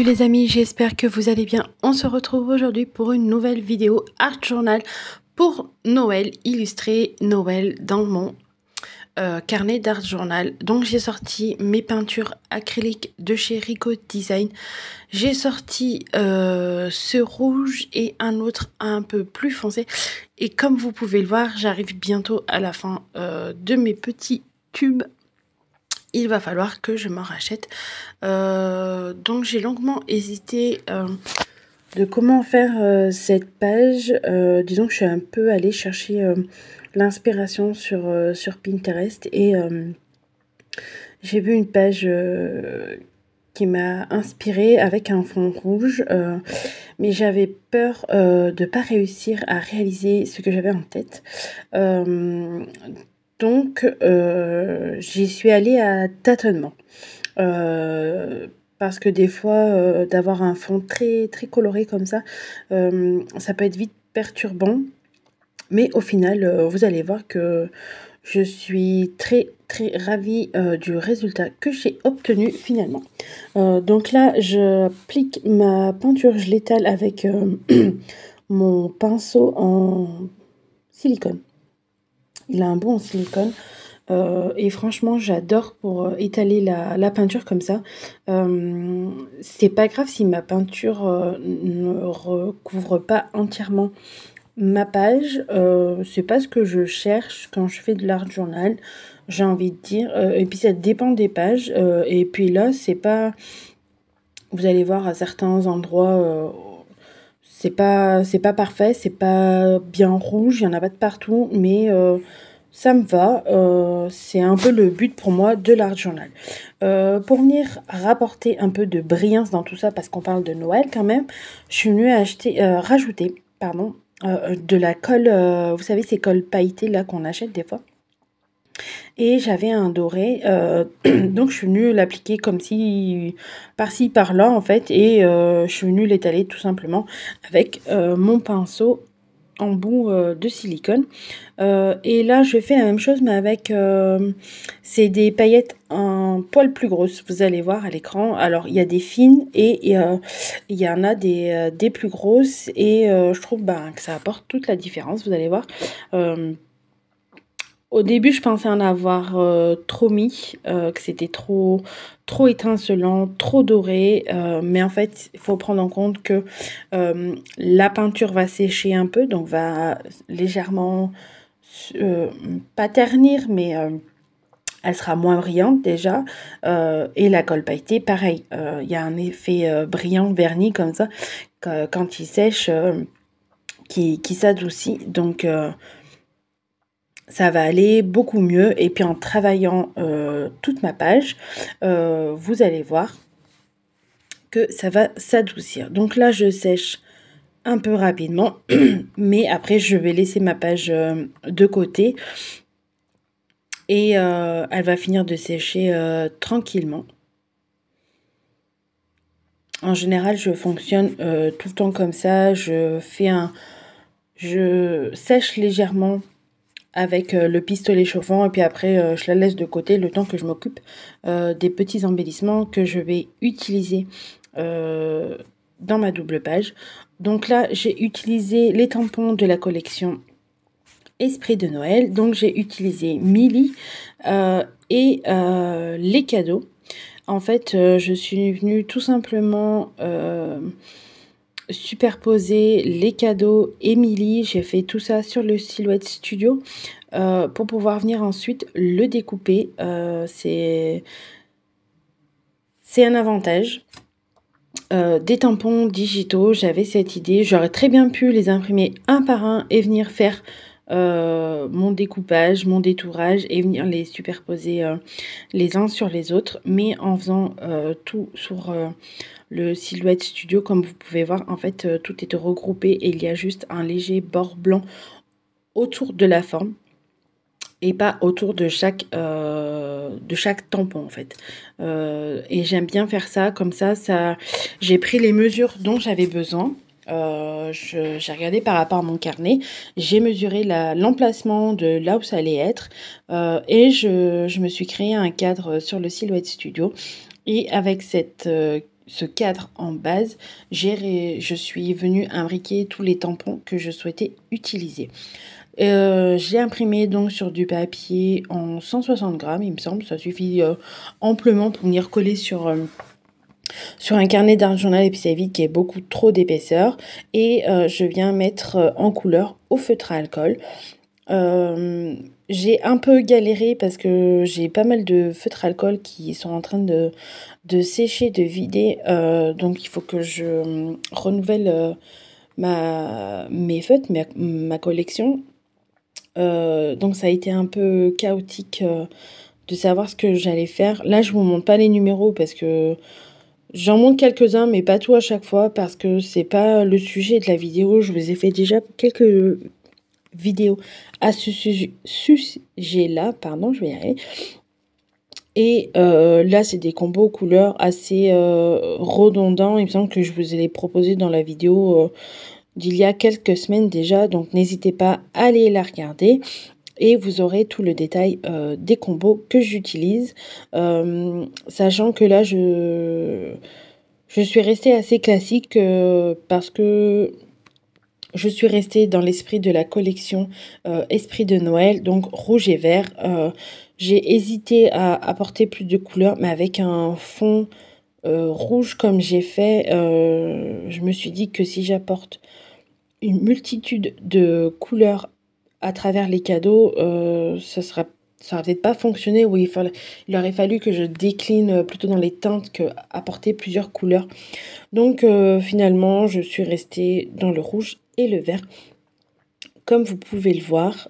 les amis, j'espère que vous allez bien. On se retrouve aujourd'hui pour une nouvelle vidéo Art Journal pour Noël, illustré Noël dans mon carnet d'Art Journal. Donc j'ai sorti mes peintures acryliques de chez Rico Design. J'ai sorti ce rouge et un autre un peu plus foncé. Et comme vous pouvez le voir, j'arrive bientôt à la fin de mes petits tubes. Il va falloir que je m'en rachète. Donc j'ai longuement hésité de comment faire cette page. Disons que je suis un peu allée chercher l'inspiration sur Pinterest et j'ai vu une page qui m'a inspirée avec un fond rouge, mais j'avais peur de ne pas réussir à réaliser ce que j'avais en tête. Donc, j'y suis allée à tâtonnement. Parce que des fois, d'avoir un fond très, très coloré comme ça, ça peut être vite perturbant. Mais au final, vous allez voir que je suis très, très ravie du résultat que j'ai obtenu finalement. Donc là, j'applique ma peinture, je l'étale avec mon pinceau en silicone. Il a un bout en silicone et franchement j'adore pour étaler la peinture comme ça. C'est pas grave si ma peinture ne recouvre pas entièrement ma page. C'est pas ce que je cherche quand je fais de l'art journal, j'ai envie de dire. Et puis ça dépend des pages. Et puis là c'est pas... Vous allez voir à certains endroits... c'est pas parfait, c'est pas bien rouge, il y en a pas de partout, mais ça me va. C'est un peu le but pour moi de l'art journal. Pour venir rapporter un peu de brillance dans tout ça, parce qu'on parle de Noël quand même, je suis venue rajouter de la colle, vous savez ces colles pailletées là qu'on achète des fois. Et j'avais un doré, donc je suis venue l'appliquer comme si, par-ci, par-là en fait, et je suis venue l'étaler tout simplement avec mon pinceau en bout de silicone. Et là, je fais la même chose, mais avec, c'est des paillettes un poil plus grosses, vous allez voir à l'écran. Alors, il y a des fines et il y en a des plus grosses, et je trouve que ça apporte toute la différence, vous allez voir. Au début, je pensais en avoir trop mis, que c'était trop étincelant, trop doré. Mais en fait, il faut prendre en compte que la peinture va sécher un peu, donc va légèrement, pas ternir, mais elle sera moins brillante déjà. Et la colle pailletée, pareil. Il y a un effet brillant, verni comme ça, quand il sèche, qui s'adoucit. Donc... ça va aller beaucoup mieux. Et puis en travaillant toute ma page, vous allez voir que ça va s'adoucir. Donc là, je sèche un peu rapidement, mais après, je vais laisser ma page de côté. Et elle va finir de sécher tranquillement. En général, je fonctionne tout le temps comme ça. Je sèche légèrement avec le pistolet chauffant, et puis après je la laisse de côté le temps que je m'occupe des petits embellissements que je vais utiliser dans ma double page. Donc là, j'ai utilisé les tampons de la collection Esprit de Noël. Donc j'ai utilisé Milly et les cadeaux. En fait, je suis venue tout simplement superposer les cadeaux et Milly. J'ai fait tout ça sur le Silhouette Studio pour pouvoir venir ensuite le découper. C'est un avantage. Des tampons digitaux, j'avais cette idée. J'aurais très bien pu les imprimer un par un et venir faire mon découpage, mon détourage, et venir les superposer les uns sur les autres, mais en faisant tout sur le Silhouette Studio. Comme vous pouvez voir, en fait tout est regroupé et il y a juste un léger bord blanc autour de la forme et pas autour de chaque tampon en fait. Et j'aime bien faire ça, comme ça j'ai pris les mesures dont j'avais besoin. J'ai regardé par rapport à mon carnet, j'ai mesuré l'emplacement de là où ça allait être, et je me suis créé un cadre sur le Silhouette Studio. Et avec ce cadre en base, je suis venue imbriquer tous les tampons que je souhaitais utiliser. J'ai imprimé donc sur du papier en 160 grammes, il me semble, ça suffit amplement pour venir coller sur un carnet d'art journal et puis ça évite qu'il y ait beaucoup trop d'épaisseur. Et je viens mettre en couleur au feutre à alcool. J'ai un peu galéré parce que j'ai pas mal de feutres à alcool qui sont en train de sécher, de vider. Donc il faut que je renouvelle mes feutres, ma collection. Donc ça a été un peu chaotique de savoir ce que j'allais faire. Là, je vous montre pas les numéros parce que j'en montre quelques-uns, mais pas tout à chaque fois parce que c'est pas le sujet de la vidéo. Je vous ai fait déjà quelques vidéos à ce sujet-là, pardon, je vais y arriver. Et là, c'est des combos couleurs assez redondants. Il me semble que je vous ai les proposés dans la vidéo d'il y a quelques semaines déjà. Donc, n'hésitez pas à aller la regarder. Et vous aurez tout le détail des combos que j'utilise. Sachant que là, je suis restée assez classique parce que je suis restée dans l'esprit de la collection Esprit de Noël, donc rouge et vert. J'ai hésité à apporter plus de couleurs, mais avec un fond rouge comme j'ai fait, je me suis dit que si j'apporte une multitude de couleurs à travers les cadeaux, ça va peut-être pas fonctionné, ou il aurait fallu que je décline plutôt dans les teintes que apporter plusieurs couleurs. Donc finalement, je suis restée dans le rouge et le vert. Comme vous pouvez le voir,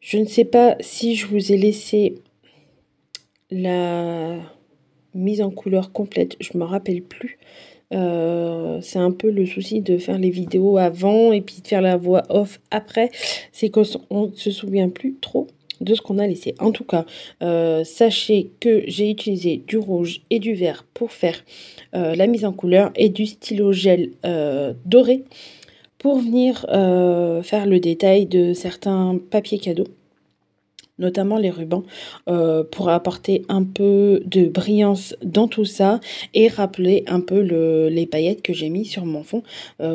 je ne sais pas si je vous ai laissé la mise en couleur complète, je me rappelle plus. C'est un peu le souci de faire les vidéos avant et puis de faire la voix off après, c'est qu'on ne se souvient plus trop de ce qu'on a laissé. En tout cas, sachez que j'ai utilisé du rouge et du vert pour faire la mise en couleur et du stylo gel doré pour venir faire le détail de certains papiers cadeaux, notamment les rubans, pour apporter un peu de brillance dans tout ça et rappeler un peu les paillettes que j'ai mis sur mon fond,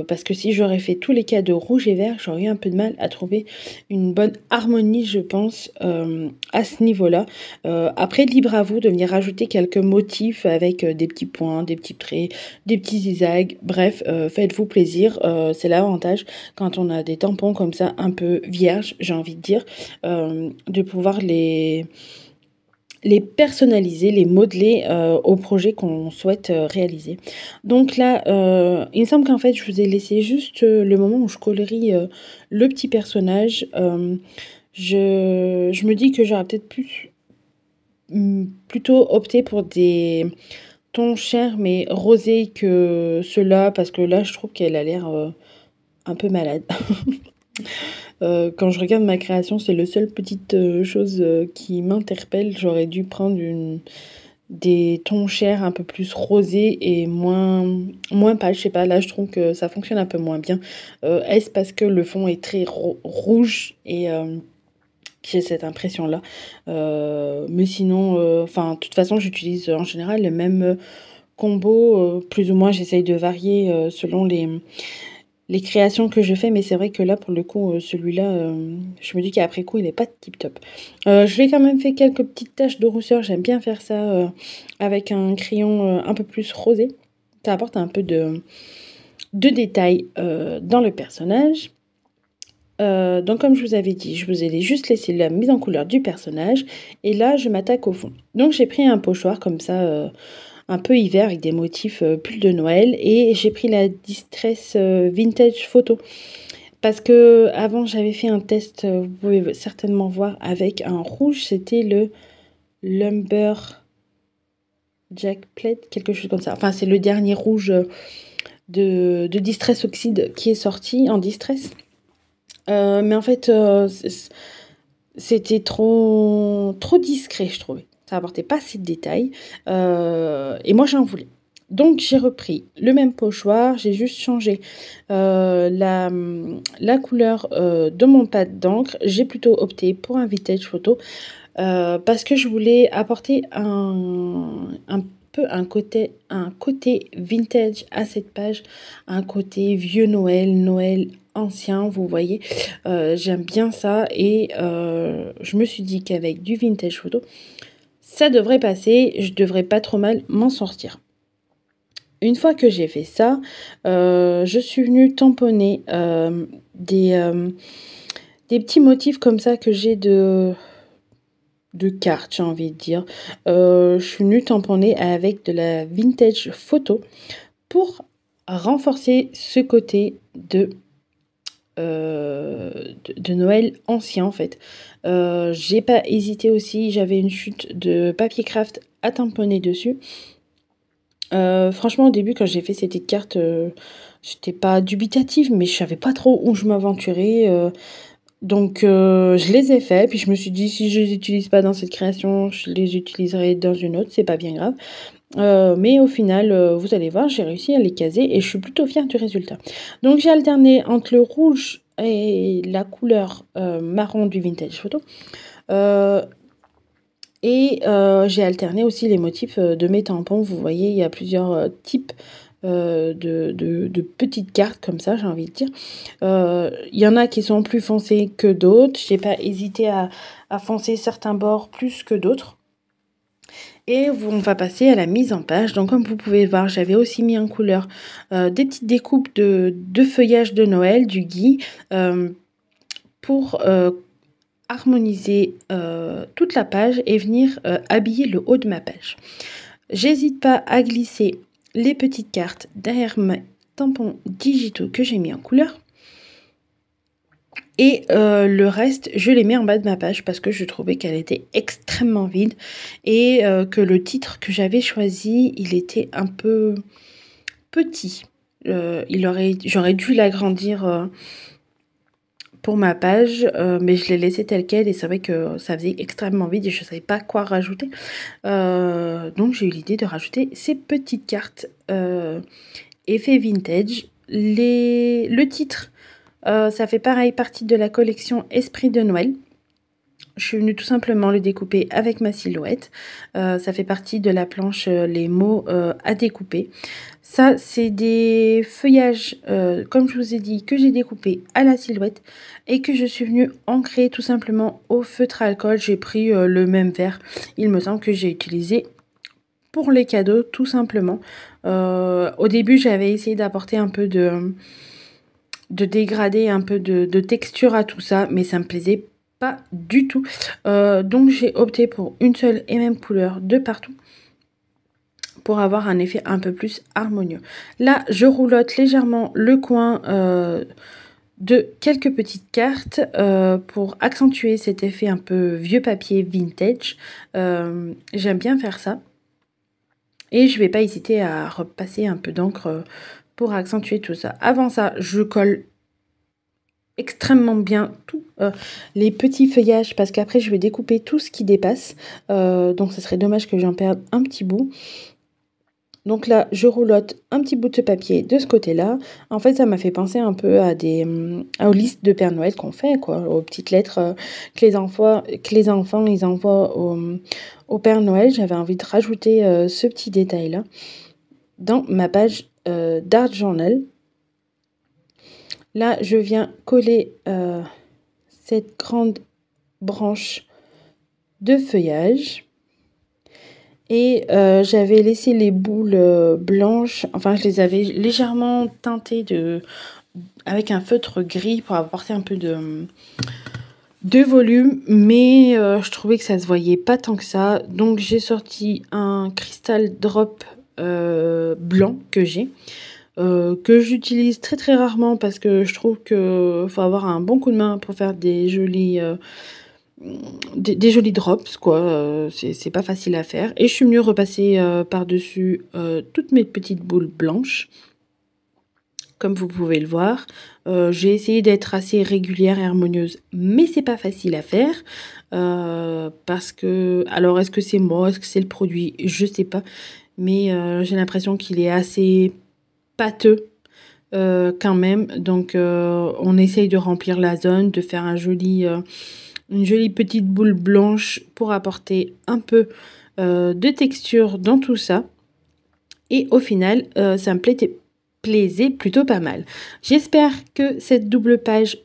parce que si j'aurais fait tous les cadeaux rouge et vert, j'aurais eu un peu de mal à trouver une bonne harmonie, je pense, à ce niveau-là. Après, libre à vous de venir rajouter quelques motifs avec des petits points, des petits traits, des petits zigzags, bref, faites-vous plaisir, c'est l'avantage quand on a des tampons comme ça un peu vierges, j'ai envie de dire, de pouvoir les personnaliser, les modeler au projet qu'on souhaite réaliser. Donc là, il me semble qu'en fait, je vous ai laissé juste le moment où je colorie le petit personnage. Je me dis que j'aurais peut-être plutôt opté pour des tons chers mais rosés que ceux-là, parce que là, je trouve qu'elle a l'air un peu malade. Quand je regarde ma création, c'est le seul petite chose qui m'interpelle. J'aurais dû prendre des tons chers un peu plus rosés et moins pâles. Je sais pas, là je trouve que ça fonctionne un peu moins bien. Est-ce parce que le fond est très rouge et j'ai cette impression-là. Mais sinon, enfin, de toute façon, j'utilise en général le même combo. Plus ou moins, j'essaye de varier selon les créations que je fais, mais c'est vrai que là, pour le coup, celui-là, je me dis qu'après coup, il n'est pas tip-top. Je l'ai quand même fait quelques petites taches de rousseur. J'aime bien faire ça avec un crayon un peu plus rosé. Ça apporte un peu de détails dans le personnage. Donc comme je vous avais dit, je vous ai juste laissé la mise en couleur du personnage. Et là, je m'attaque au fond. Donc j'ai pris un pochoir comme ça, un peu hiver avec des motifs pull de Noël, et j'ai pris la Distress Vintage Photo parce que avant j'avais fait un test, vous pouvez certainement voir, avec un rouge, c'était le Lumber Jack Plate, quelque chose comme ça. Enfin, c'est le dernier rouge de Distress Oxide qui est sorti en Distress. Mais en fait, c'était trop discret, je trouvais. Ça apportait pas assez de détails. Et moi, j'en voulais. Donc, j'ai repris le même pochoir. J'ai juste changé la couleur de mon pad d'encre. J'ai plutôt opté pour un vintage photo parce que je voulais apporter un peu un côté vintage à cette page, un côté vieux Noël, Noël ancien, vous voyez. J'aime bien ça et je me suis dit qu'avec du vintage photo, ça devrait passer, je devrais pas trop mal m'en sortir. Une fois que j'ai fait ça, je suis venue tamponner des petits motifs comme ça que j'ai de cartes, j'ai envie de dire. Je suis venue tamponner avec de la vintage photo pour renforcer ce côté de Noël ancien en fait. J'ai pas hésité aussi, j'avais une chute de papier craft à tamponner dessus. Franchement au début quand j'ai fait ces petites cartes, j'étais pas dubitative mais je savais pas trop où je m'aventurais. Donc je les ai faits, puis je me suis dit si je les utilise pas dans cette création, je les utiliserai dans une autre, c'est pas bien grave. Mais au final, vous allez voir, j'ai réussi à les caser et je suis plutôt fière du résultat. Donc j'ai alterné entre le rouge et la couleur marron du vintage photo. J'ai alterné aussi les motifs de mes tampons. Vous voyez, il y a plusieurs types de petites cartes comme ça, j'ai envie de dire. Il y en a qui sont plus foncés que d'autres. J'ai pas hésité à foncer certains bords plus que d'autres. Et on va passer à la mise en page. Donc comme vous pouvez voir, j'avais aussi mis en couleur des petites découpes de feuillage de Noël, du gui, pour harmoniser toute la page et venir habiller le haut de ma page. J'hésite pas à glisser les petites cartes derrière mes tampons digitaux que j'ai mis en couleur. Et le reste, je les mets en bas de ma page parce que je trouvais qu'elle était extrêmement vide et que le titre que j'avais choisi, il était un peu petit. J'aurais dû l'agrandir pour ma page, mais je l'ai laissé tel quel et c'est vrai que ça faisait extrêmement vide et je ne savais pas quoi rajouter. Donc j'ai eu l'idée de rajouter ces petites cartes effet vintage. Le titre, ça fait pareil partie de la collection Esprit de Noël. Je suis venue tout simplement le découper avec ma silhouette. Ça fait partie de la planche les mots à découper. Ça, c'est des feuillages, comme je vous ai dit, que j'ai découpé à la silhouette et que je suis venue ancrer tout simplement au feutre à alcool. J'ai pris le même verre, il me semble, que j'ai utilisé pour les cadeaux, tout simplement. Au début, j'avais essayé d'apporter un peu de dégradé, un peu de texture à tout ça, mais ça me plaisait pas du tout. Donc j'ai opté pour une seule et même couleur de partout pour avoir un effet un peu plus harmonieux. Là, je roulotte légèrement le coin de quelques petites cartes pour accentuer cet effet un peu vieux papier vintage. J'aime bien faire ça. Et je vais pas hésiter à repasser un peu d'encre pour accentuer tout ça. Avant ça, je colle extrêmement bien tous les petits feuillages parce qu'après je vais découper tout ce qui dépasse. Donc ce serait dommage que j'en perde un petit bout. Donc là, je roulotte un petit bout de papier de ce côté-là. En fait, ça m'a fait penser un peu aux listes de Père Noël qu'on fait, quoi, aux petites lettres que les enfants ils envoient au Père Noël. J'avais envie de rajouter ce petit détail-là dans ma page d'Art Journal. Là, je viens coller cette grande branche de feuillage. Et j'avais laissé les boules blanches, enfin je les avais légèrement teintées avec un feutre gris pour apporter un peu de volume, mais je trouvais que ça se voyait pas tant que ça. Donc j'ai sorti un cristal drop blanc que j'ai, que j'utilise très très rarement parce que je trouve qu'il faut avoir un bon coup de main pour faire des jolis drops, quoi. C'est pas facile à faire. Et je suis venue repasser par-dessus toutes mes petites boules blanches, comme vous pouvez le voir. J'ai essayé d'être assez régulière et harmonieuse, mais c'est pas facile à faire. Parce que, alors est-ce que c'est moi, est-ce que c'est le produit, je sais pas. Mais j'ai l'impression qu'il est assez pâteux quand même. Donc on essaye de remplir la zone, de faire une jolie petite boule blanche pour apporter un peu de texture dans tout ça. et au final, ça me plaisait plutôt pas mal. J'espère que cette double page